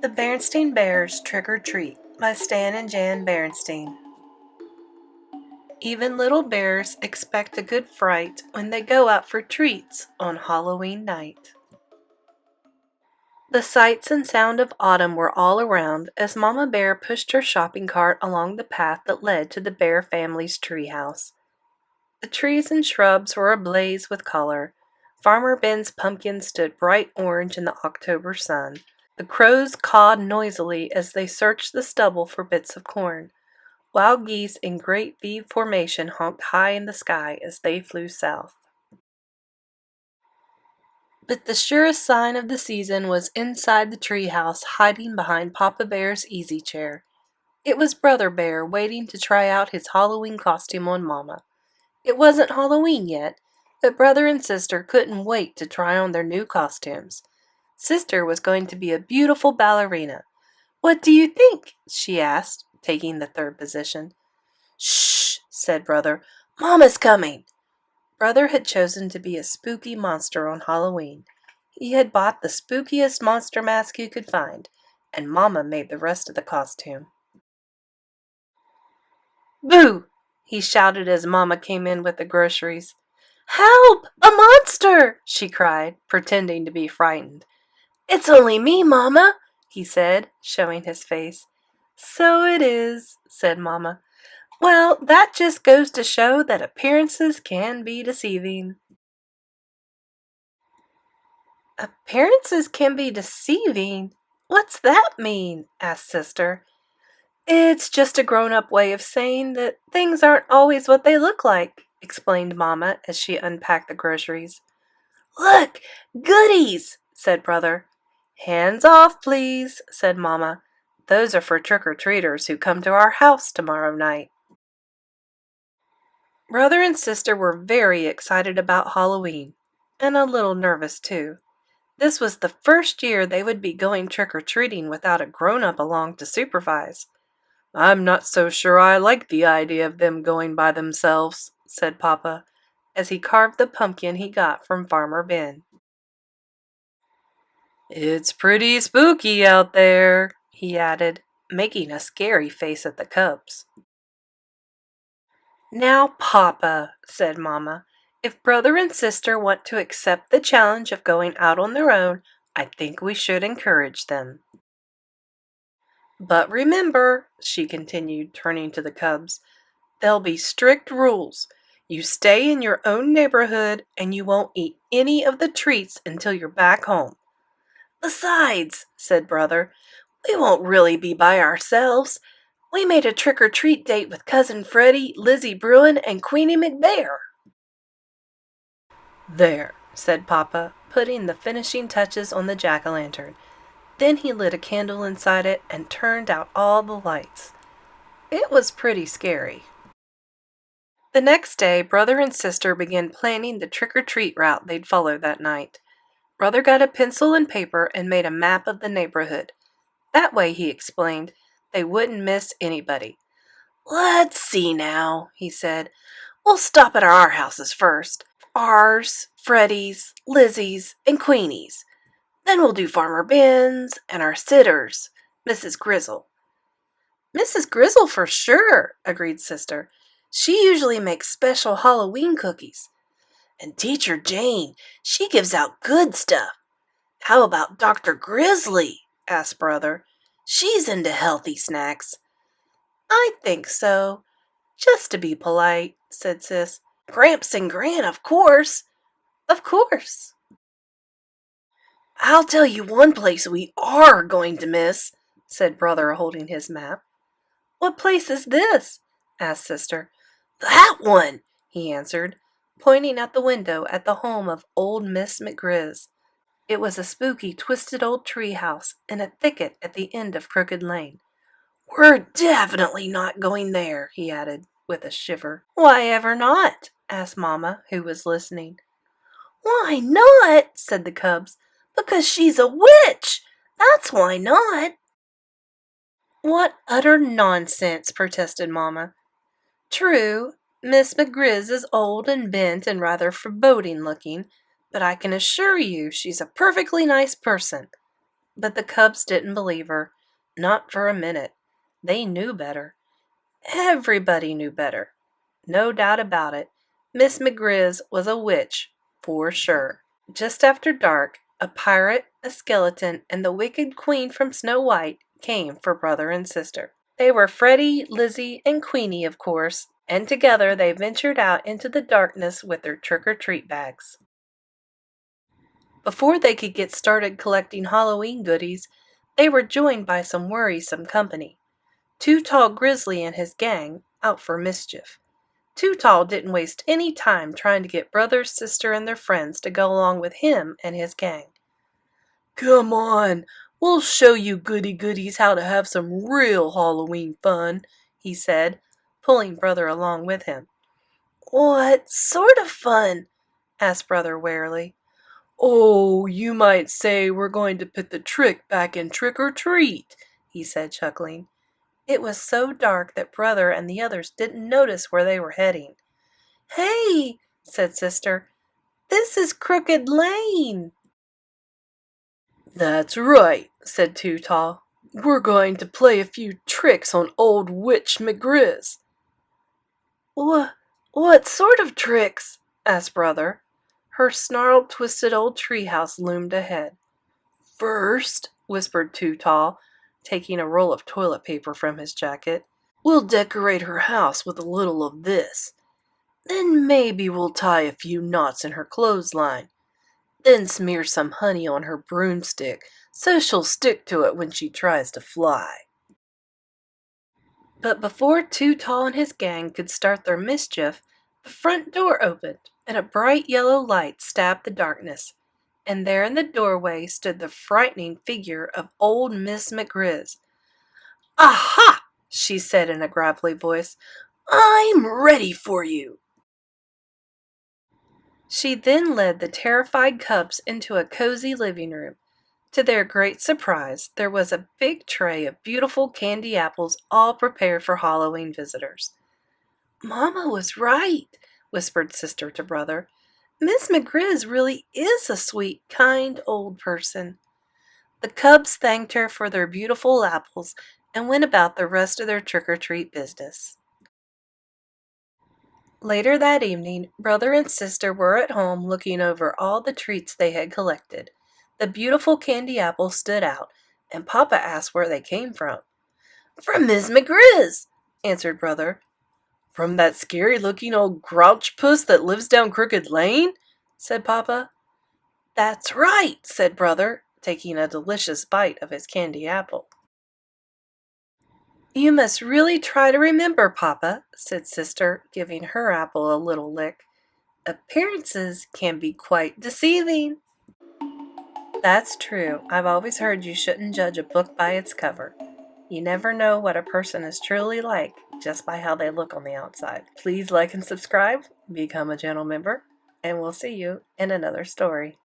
The Berenstain Bears Trick or Treat by Stan and Jan Berenstain. Even little bears expect a good fright when they go out for treats on Halloween night. The sights and sound of autumn were all around as Mama Bear pushed her shopping cart along the path that led to the Bear family's treehouse. The trees and shrubs were ablaze with color. Farmer Ben's pumpkin stood bright orange in the October sun. The crows cawed noisily as they searched the stubble for bits of corn. Wild geese in great V formation honked high in the sky as they flew south. But the surest sign of the season was inside the treehouse, hiding behind Papa Bear's easy chair. It was Brother Bear waiting to try out his Halloween costume on Mama. It wasn't Halloween yet, but Brother and Sister couldn't wait to try on their new costumes. Sister was going to be a beautiful ballerina. "What do you think?" she asked, taking the third position. "Shh," said Brother. "Mama's coming." Brother had chosen to be a spooky monster on Halloween. He had bought the spookiest monster mask he could find, and Mama made the rest of the costume. "Boo!" he shouted as Mama came in with the groceries. "Help! A monster!" she cried, pretending to be frightened. "It's only me, Mama," he said, showing his face. "So it is," said Mama. "Well, that just goes to show that appearances can be deceiving." "Appearances can be deceiving? What's that mean?" asked Sister. "It's just a grown-up way of saying that things aren't always what they look like," explained Mama as she unpacked the groceries. "Look, goodies!" said Brother. "Hands off, please," said Mama. "Those are for trick-or-treaters who come to our house tomorrow night." Brother and Sister were very excited about Halloween, and a little nervous too. This was the first year they would be going trick-or-treating without a grown-up along to supervise. "I'm not so sure I like the idea of them going by themselves," said Papa, as he carved the pumpkin he got from Farmer Ben. "It's pretty spooky out there," he added, making a scary face at the cubs. "Now, Papa," said Mama, "if Brother and Sister want to accept the challenge of going out on their own, I think we should encourage them. But remember," she continued, turning to the cubs, "there'll be strict rules. You stay in your own neighborhood, and you won't eat any of the treats until you're back home." "Besides," said Brother, "we won't really be by ourselves. We made a trick-or-treat date with Cousin Freddie, Lizzie Bruin, and Queenie McBear." "There," said Papa, putting the finishing touches on the jack-o'-lantern. Then he lit a candle inside it and turned out all the lights. It was pretty scary. The next day, Brother and Sister began planning the trick-or-treat route they'd follow that night. Brother got a pencil and paper and made a map of the neighborhood. That way, he explained, they wouldn't miss anybody. "Let's see now," he said. "We'll stop at our houses first. Ours, Freddie's, Lizzie's, and Queenie's. Then we'll do Farmer Ben's and our sitters, Mrs. Grizzle." "Mrs. Grizzle for sure," agreed Sister. "She usually makes special Halloween cookies. And Teacher Jane, she gives out good stuff." "How about Dr. Grizzly?" asked Brother. "She's into healthy snacks." "I think so, just to be polite," said Sis. "Gramps and Gran, of course." "Of course." "I'll tell you one place we are going to miss," said Brother, holding his map. "What place is this?" asked Sister. "That one," he answered, pointing out the window at the home of old Miss McGriz. It was a spooky, twisted old tree house in a thicket at the end of Crooked Lane. "We're definitely not going there," he added, with a shiver. "Why ever not?" asked Mama, who was listening. "Why not?" said the cubs. "Because she's a witch. That's why not." "What utter nonsense," protested Mama. "True, Miss McGriz is old and bent and rather foreboding looking, but I can assure you she's a perfectly nice person." But the cubs didn't believe her. Not for a minute. They knew better. Everybody knew better. No doubt about it. Miss McGriz was a witch, for sure. Just after dark, a pirate, a skeleton, and the wicked queen from Snow White came for brother and sister. They were Freddie, Lizzie, and Queenie, of course, and together they ventured out into the darkness with their trick-or-treat bags. Before they could get started collecting Halloween goodies, they were joined by some worrisome company. Too Tall Grizzly and his gang, out for mischief. Too Tall didn't waste any time trying to get brother, sister, and their friends to go along with him and his gang. "Come on, we'll show you goody-goodies how to have some real Halloween fun," he said, pulling brother along with him. "What sort of fun?" asked brother warily. "Oh, you might say we're going to put the trick back in Trick or Treat," he said, chuckling. It was so dark that brother and the others didn't notice where they were heading. "Hey," said sister, "this is Crooked Lane." "That's right," said Too Tall. "We're going to play a few tricks on old Witch McGriz." What sort of tricks?" asked brother. Her snarled, twisted old treehouse loomed ahead. "First," whispered Too Tall, taking a roll of toilet paper from his jacket, "we'll decorate her house with a little of this. Then maybe we'll tie a few knots in her clothesline. Then smear some honey on her broomstick so she'll stick to it when she tries to fly." But before Too Tall and his gang could start their mischief, the front door opened and a bright yellow light stabbed the darkness. And there in the doorway stood the frightening figure of old Miss McGriz. "Aha!" she said in a gravelly voice. "I'm ready for you." She then led the terrified cubs into a cozy living room. To their great surprise, there was a big tray of beautiful candy apples all prepared for Halloween visitors. "Mama was right," whispered sister to brother. "Miss McGriz really is a sweet, kind old person." The cubs thanked her for their beautiful apples and went about the rest of their trick-or-treat business. Later that evening, brother and sister were at home looking over all the treats they had collected. The beautiful candy apples stood out, and Papa asked where they came from. "From Miss McGriz," answered brother. "From that scary-looking old grouch puss that lives down Crooked Lane?" said Papa. "That's right," said brother, taking a delicious bite of his candy apple. "You must really try to remember, Papa," said sister, giving her apple a little lick. "Appearances can be quite deceiving." That's true. I've always heard you shouldn't judge a book by its cover. You never know what a person is truly like just by how they look on the outside. Please like and subscribe, become a channel member, and we'll see you in another story.